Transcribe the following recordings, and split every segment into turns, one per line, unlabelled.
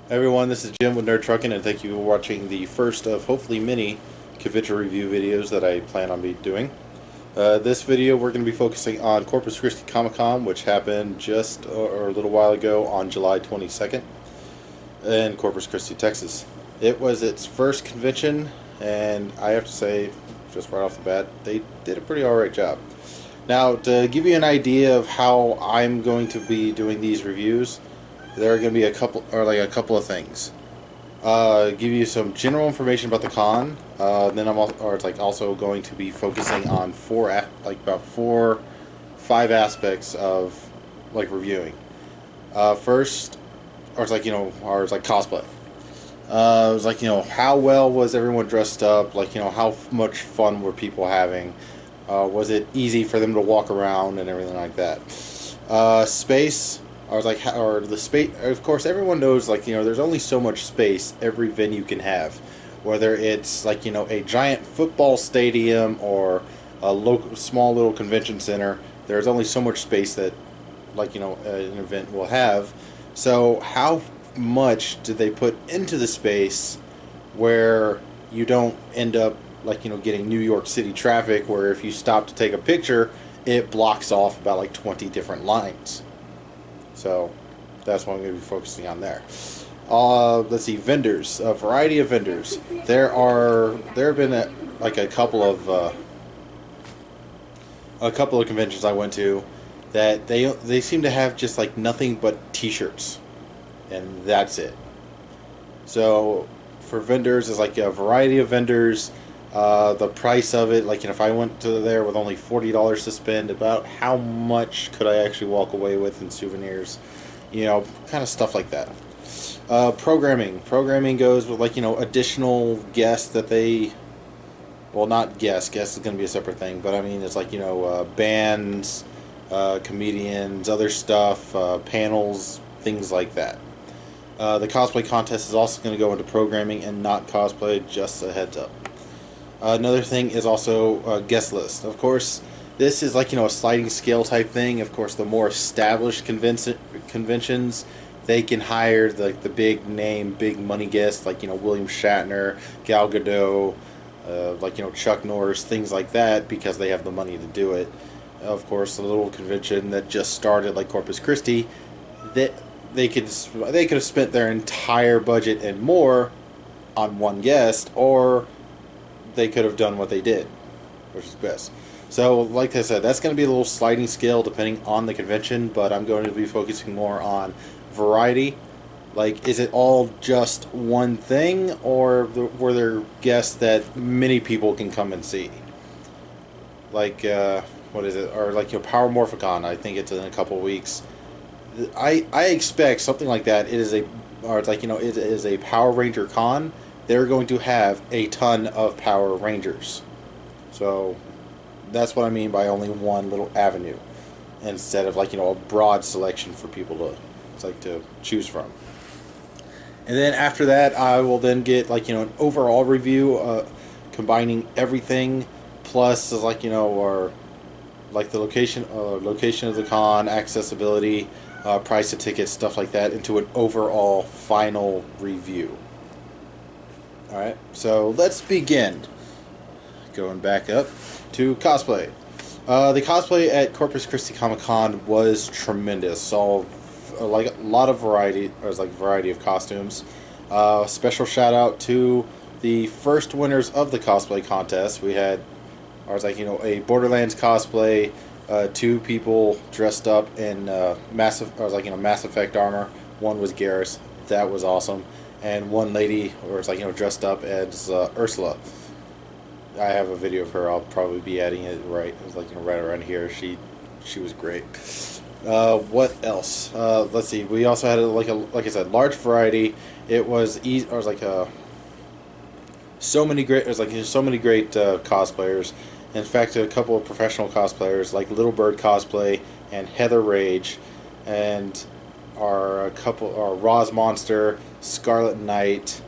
Everyone, this is Jim with Nerd Truckin', and thank you for watching the first of hopefully many convention review videos that I plan on doing. This video we're going to be focusing on Corpus Christi Comic Con, which happened just or a little while ago on July 22nd in Corpus Christi, Texas. It was its first convention, and I have to say, just right off the bat, they did a pretty alright job. Now, to give you an idea of how I'm going to be doing these reviews, there are going to be a couple of things. Give you some general information about the con. Then also going to be focusing on five aspects of reviewing. First, cosplay. How well was everyone dressed up? How much fun were people having? Was it easy for them to walk around and everything like that? Space. The space. Of course, everyone knows, there's only so much space every venue can have. Whether it's, a giant football stadium or a small little convention center, there's only so much space that, an event will have. So, how much do they put into the space where you don't end up, getting New York City traffic, where if you stop to take a picture, it blocks off about, 20 different lines. So that's what I'm going to be focusing on there. Let's see, vendors. A variety of vendors. There have been a couple of conventions I went to that they seem to have just nothing but T-shirts, and that's it. So for vendors, it's a variety of vendors. The price of it, if I went to there with only $40 to spend, about how much could I actually walk away with in souvenirs? Kind of stuff like that. Programming. Programming goes with, additional guests that they... Well, not guests. Guests is going to be a separate thing. But, I mean, it's bands, comedians, other stuff, panels, things like that. The cosplay contest is also going to go into programming and not cosplay, just a heads up. Another thing is also guest list. Of course, this is a sliding scale type thing. Of course, the more established conventions, they can hire the big name, big money guests William Shatner, Gal Gadot, Chuck Norris, things like that, because they have the money to do it. Of course, the little convention that just started, like Corpus Christi, that they could have spent their entire budget and more on one guest, or they could have done what they did, which is best. So, like I said, that's going to be a little sliding scale depending on the convention, but I'm going to be focusing more on variety. Is it all just one thing, or were there guests that many people can come and see? What is it? Or Power Morphicon, I think it's in a couple weeks. I expect something like that. It is a Power Ranger con. They're going to have a ton of Power Rangers. So that's what I mean by only one little avenue, instead of a broad selection for people to choose from. And then after that, I will then get an overall review, combining everything, plus or the location of the con, accessibility, price of tickets, stuff like that, into an overall final review. Alright, so let's begin. Going back up to cosplay. The cosplay at Corpus Christi Comic Con was tremendous. Saw a lot of variety, variety of costumes. Special shout out to the first winners of the cosplay contest. We had, a Borderlands cosplay, two people dressed up in Mass Effect armor. One was Garrus. That was awesome. And one lady dressed up as Ursula. I have a video of her. I'll probably be adding it right around here. She was great. What else? Let's see. We also had like I said, large variety. It was easy. So many great. So many great cosplayers. In fact, a couple of professional cosplayers like Little Bird Cosplay and Heather Rage, and our Roz Monster, Scarlet Knight,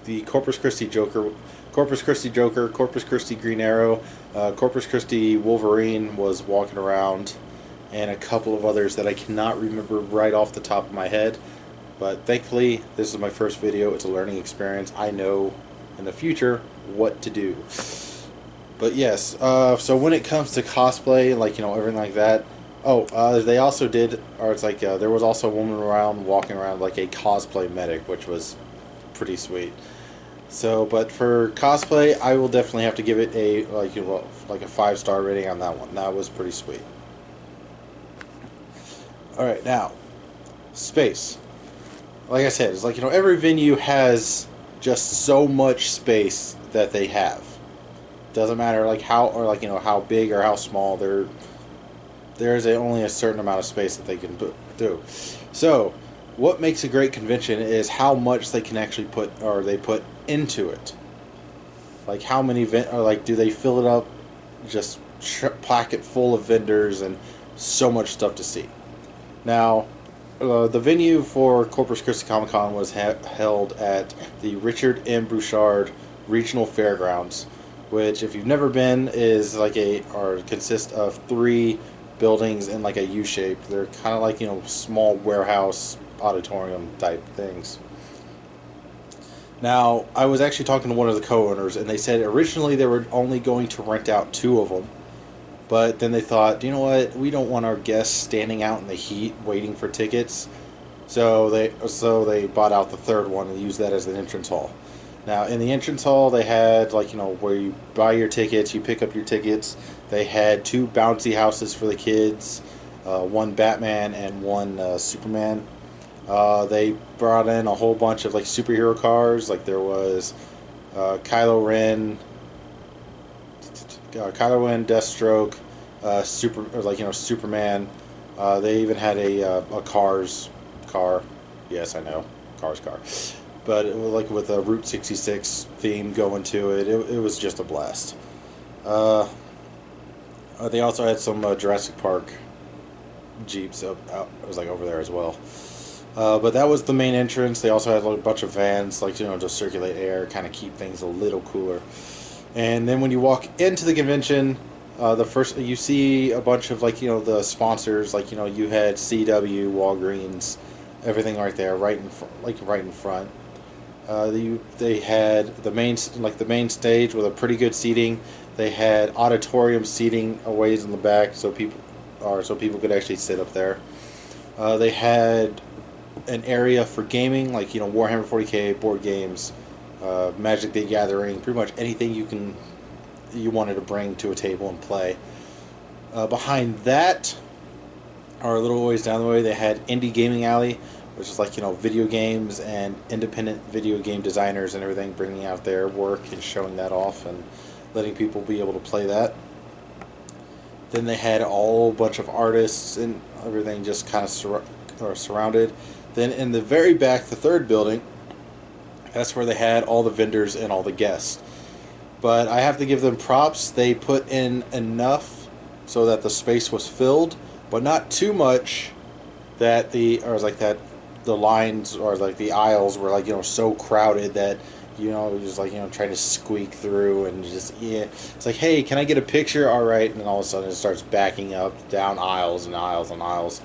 the Corpus Christi Joker, Corpus Christi Green Arrow, Corpus Christi Wolverine was walking around, and a couple of others that I cannot remember right off the top of my head. But thankfully, this is my first video. It's a learning experience. I know in the future what to do. But yes, so when it comes to cosplay, like, you know, everything like that. Oh, they also did, or it's like, there was also a woman around, walking around like a cosplay medic, which was pretty sweet. So, but for cosplay, I will definitely have to give it a, like, you know, like a 5-star rating on that one. That was pretty sweet. Alright, now, space. Like I said, it's like, you know, every venue has just so much space that they have. Doesn't matter like how, or like, you know, how big or how small, there's only a certain amount of space that they can do. So what makes a great convention is how much they can actually put, or they put into it. Like how many or like, do they fill it up, just pack it full of vendors and so much stuff to see. Now the venue for Corpus Christi Comic Con was held at the Richard M. Bouchard Regional Fairgrounds, which, if you've never been, is like or consists of 3 buildings in like a U shape. They're kind of like, you know, small warehouse auditorium type things. Now, I was actually talking to one of the co-owners, and they said originally they were only going to rent out 2 of them, but then they thought, you know what, we don't want our guests standing out in the heat waiting for tickets, so they bought out the 3rd one and used that as an entrance hall. Now, in the entrance hall, they had, like, you know, where you buy your tickets, you pick up your tickets. They had 2 bouncy houses for the kids, 1 Batman and 1 Superman. They brought in a whole bunch of, like, superhero cars. Like, there was Kylo Ren, Deathstroke, Superman. They even had a Cars car. Yes, I know, Cars car. But it was like with a Route 66 theme going to it. It was just a blast. They also had some Jurassic Park Jeeps out. It was like over there as well. But that was the main entrance. They also had like a bunch of vans, like, you know, to circulate air, kind of keep things a little cooler. And then when you walk into the convention, the first you see a bunch of, like, you know, the sponsors. Like, you know, you had CW, Walgreens, everything right there, right in front. They had the main stage with a pretty good seating. They had auditorium seating a ways in the back, so people could actually sit up there. They had an area for gaming, like, you know, Warhammer 40K, board games, Magic the Gathering, pretty much anything you wanted to bring to a table and play. Behind that, or a little ways down the way, they had Indie Gaming Alley, which is like, you know, video games and independent video game designers and everything, bringing out their work and showing that off and letting people be able to play that. Then they had a whole bunch of artists and everything just kind of surrounded. Then in the very back, the 3rd building, that's where they had all the vendors and all the guests. But I have to give them props. They put in enough so that the space was filled, but not too much that the lines, or like the aisles were, like, you know, so crowded that, you know, just like, you know, trying to squeak through and just, yeah, it's like, hey, can I get a picture? All right, and then all of a sudden it starts backing up down aisles and aisles and aisles.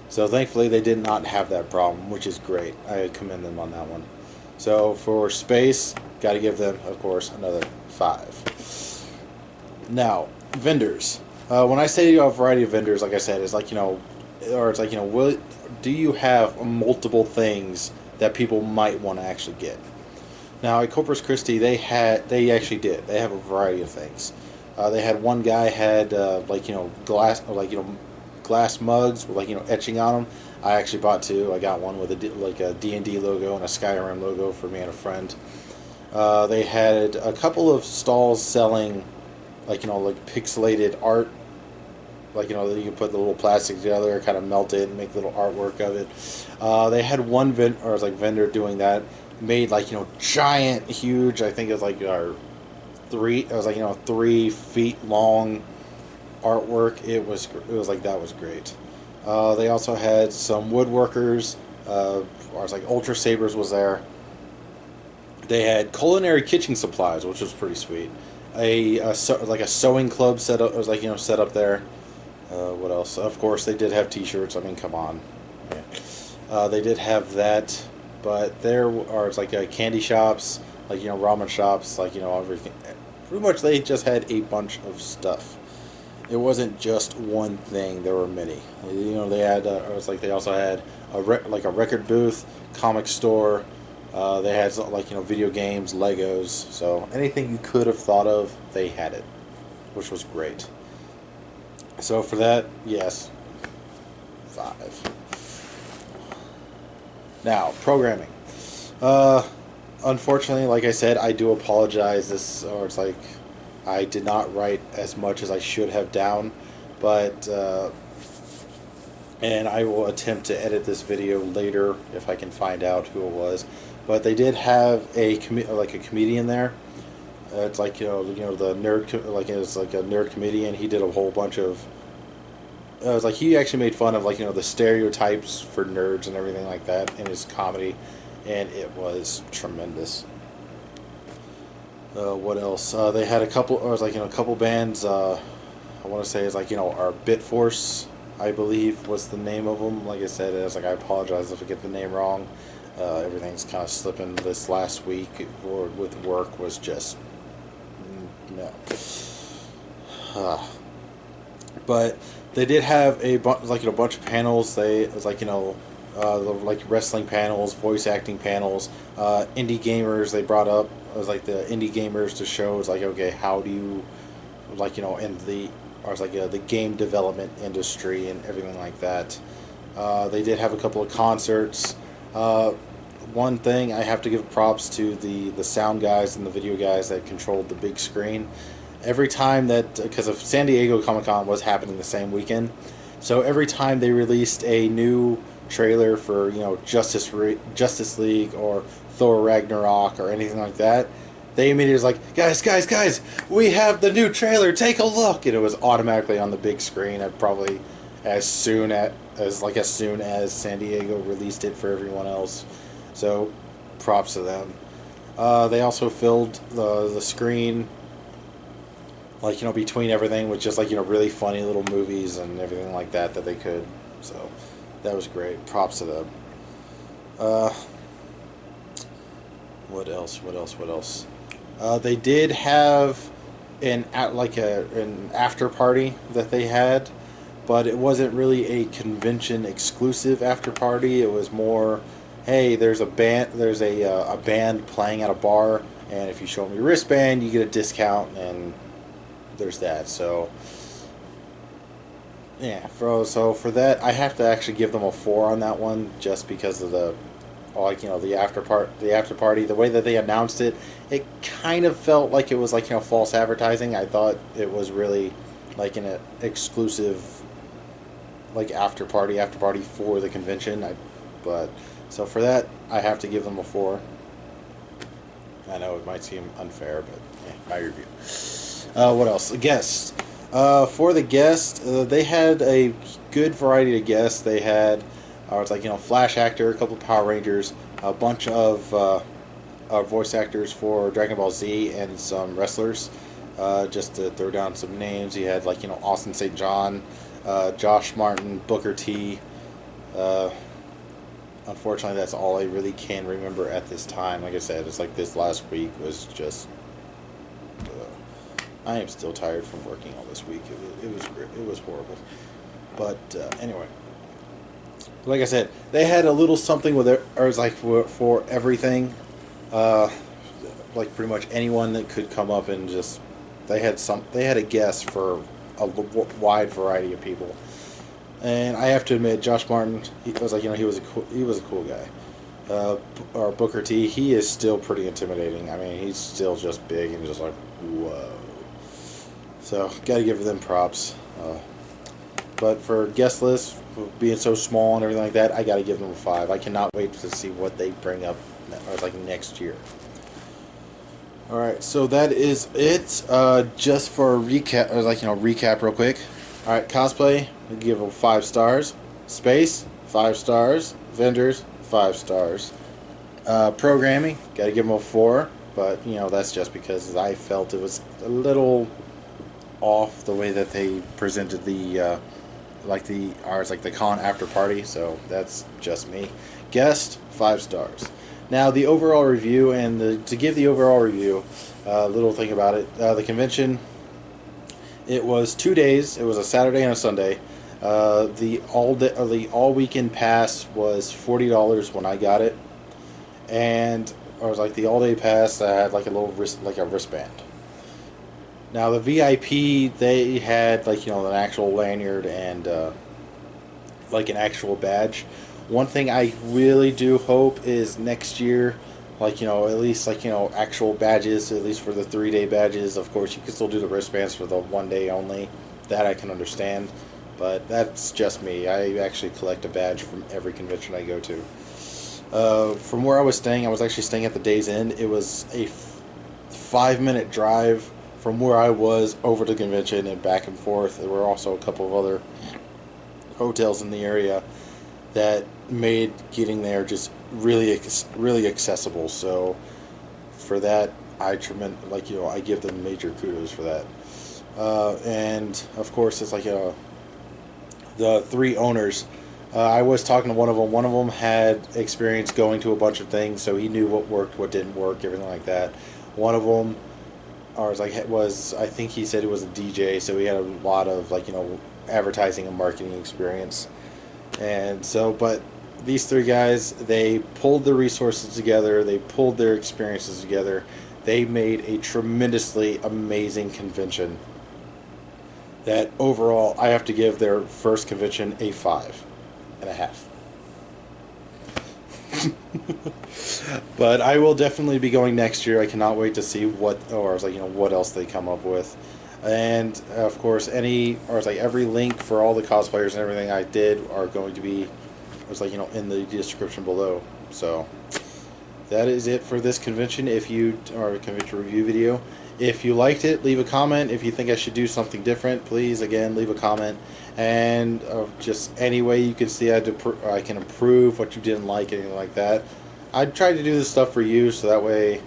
So thankfully they did not have that problem, which is great. I commend them on that one. So for space, got to give them, of course, another 5. Now, vendors. When I say a variety of vendors, like I said, it's like, you know, or it's like, you know, do you have multiple things that people might want to actually get? Now at Corpus Christi, they actually did. They have a variety of things. They had one guy had like, you know, glass mugs with, like, you know, etching on them. I actually bought 2. I got one with a D&D logo and a Skyrim logo for me and a friend. They had a couple of stalls selling, like, you know, like pixelated art. Like, you know, you can put the little plastic together, kind of melt it, and make little artwork of it. They had one vendor doing that, made, like, you know, giant, huge. I think it was like 3 feet long artwork. It was like, that was great. They also had some woodworkers. Ultra Sabers was there. They had culinary kitchen supplies, which was pretty sweet. A sewing club set up. It was like, you know, set up there. What else? Of course, they did have T-shirts. I mean, come on. Yeah. They did have that, but there are it's like candy shops, like ramen shops, like everything. Pretty much, they just had a bunch of stuff. It wasn't just one thing. There were many. They had. It was like they also had a record booth, comic store. They had video games, Legos. So anything you could have thought of, they had it, which was great. So for that, yes, 5. Now, programming. Unfortunately, like I said, I do apologize. It's like I did not write as much as I should have down, but and I will attempt to edit this video later if I can find out who it was. But they did have a comedian there. It's like the nerd, it's like a nerd comedian. He did a whole bunch of. It was like he actually made fun of the stereotypes for nerds and everything like that in his comedy, and it was tremendous. What else? They had a couple. Or it was a couple bands. I want to say it's our Bit Force, I believe was the name of them. Like I said, it's I apologize if I get the name wrong. Everything's kind of slipping this last week with work was just no. But they did have a bunch of panels. It was wrestling panels, voice acting panels, indie gamers. They brought up it was the indie gamers to show okay, how do you in the game development industry and everything like that. They did have a couple of concerts. One thing I have to give props to the sound guys and the video guys that controlled the big screen. Every time because of San Diego Comic Con was happening the same weekend, so every time they released a new trailer for Justice League or Thor Ragnarok or anything like that, they immediately was like, guys, we have the new trailer, take a look, and it was automatically on the big screen at probably as soon as San Diego released it for everyone else. So props to them. They also filled the screen between everything with just really funny little movies and everything like that they could. So that was great. Props to them. What else? They did have an after party that they had, but it wasn't really a convention exclusive after party. It was more, hey, there's a band playing at a bar, and if you show them your wristband, you get a discount, and there's that. So yeah, for that, I have to actually give them a 4 on that one, just because of the after party, the way that they announced it, it kind of felt like it was false advertising. I thought it was really an exclusive after party for the convention. So for that, I have to give them a 4. I know it might seem unfair, but my review. What else? Guests. For the guests, they had a good variety of guests. They had, Flash actor, a couple of Power Rangers, a bunch of voice actors for Dragon Ball Z, and some wrestlers. Just to throw down some names, you had Austin St. John, Josh Martin, Booker T. Unfortunately, that's all I really can remember at this time. Like I said, it's this last week was just. I am still tired from working all this week. It was great. It was horrible. But anyway, like I said, they had a little something with it, or for everything. Pretty much anyone that could come up and just they had a guest for a wide variety of people. And I have to admit, Josh Martin, he was he was a cool guy. Or Booker T, he is still pretty intimidating. I mean, he's still just big and just whoa. So, gotta give them props. But for Guestlist, being so small and everything like that, I gotta give them a 5. I cannot wait to see what they bring up next year. Alright, so that is it. Just for a recap, recap real quick. Alright, Cosplay, we give them 5 stars. Space, 5 stars. Vendors, 5 stars. Programming, gotta give them a 4. But, that's just because I felt it was a little off the way that they presented the like the con after party. So that's just me. Guest 5 stars. Now the overall review, and to give the overall review, little thing about it, the convention. It was 2 days. It was a Saturday and a Sunday. The all weekend pass was $40 when I got it, and I was like the all day pass. I had like a little wristband. Now the VIP, they had like an actual lanyard and like an actual badge. One thing I really do hope is next year, like at least like actual badges, at least for the 3-day badges. Of course, you can still do the wristbands for the 1 day only. That I can understand, but that's just me. I actually collect a badge from every convention I go to. From where I was actually staying at the Days Inn. It was a 5-minute drive from where I was over to the convention and back and forth. There were also a couple of other hotels in the area that made getting there just really accessible. So for that, I give them major kudos for that. And of course, it's like the 3 owners. I was talking to one of them. One of them had experience going to a bunch of things, so he knew what worked, what didn't work, everything like that. One of them, I think he said he was a DJ, so he had a lot of advertising and marketing experience. And so, but these 3 guys, they pulled their resources together, they pulled their experiences together, they made a tremendously amazing convention that overall I have to give their first convention a 5.5. But I will definitely be going next year. I cannot wait to see what else they come up with. And of course, every link for all the cosplayers and everything I did are going to be, in the description below. So that is it for this convention. Convention review video. If you liked it, leave a comment. If you think I should do something different, please again leave a comment. And just any way you can see I can improve what you didn't like, anything like that. I tried to do this stuff for you, so that way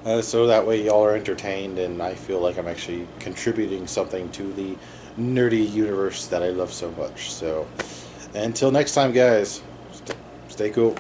y'all are entertained, and I feel like I'm actually contributing something to the nerdy universe that I love so much. So until next time, guys, stay cool.